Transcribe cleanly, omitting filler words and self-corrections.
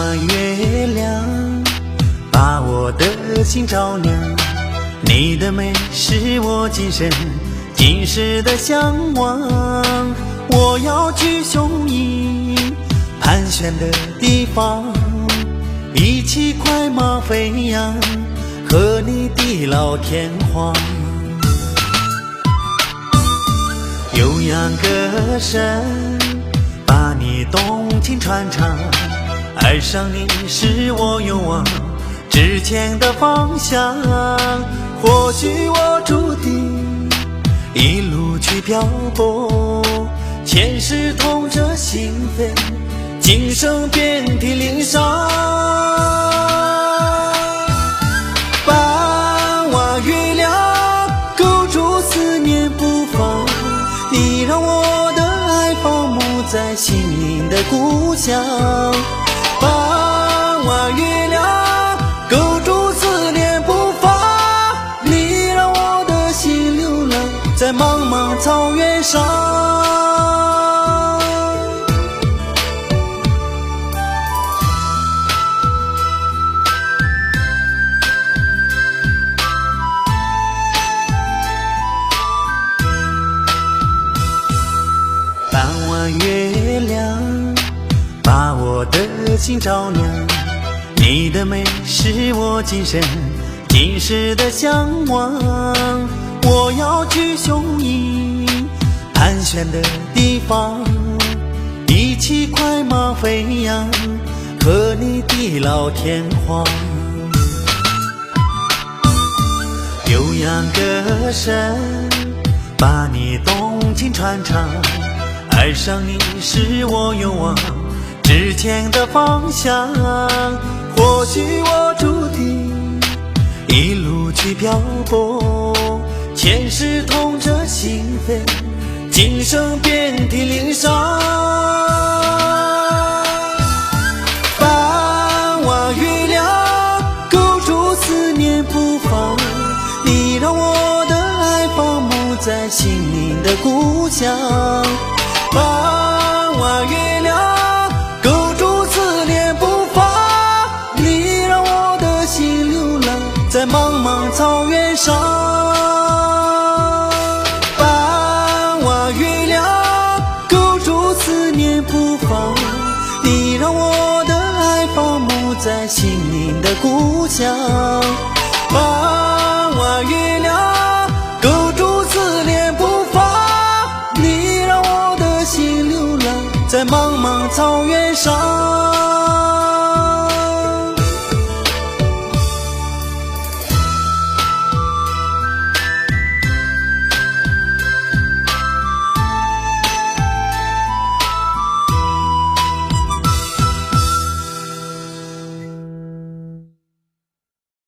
弯月亮把我的心照亮，你的美是我今生今世的向往。我要去雄鹰盘旋的地方，一骑快马飞扬，和你地老天荒。悠扬歌声把你动情传唱，爱上你是我勇往直前的方向。或许我注定一路去漂泊，前世痛着心扉，今生遍体鳞伤。半弯月亮勾住思念不放，你让我的爱放牧在心灵的故乡。半弯月亮勾住思念不放，你让我的心流浪在茫茫草原上。半弯月亮把我的心照亮，你的美是我今生今世的向往。我要去雄鹰盘旋的地方，一骑快马飞扬，和你地老天荒。悠扬歌声把你动情传唱，爱上你是我勇往直前的方向。或许我注定一路去漂泊，前世痛着心扉，今生遍体鳞伤。半弯月亮勾住思念不放，你让我的爱放牧在心灵的故乡。半弯月亮勾住思念不放，你让我的心流浪在茫茫草原上。半弯月亮勾住思念不放，你让我的爱放牧在心灵的故乡。半弯月亮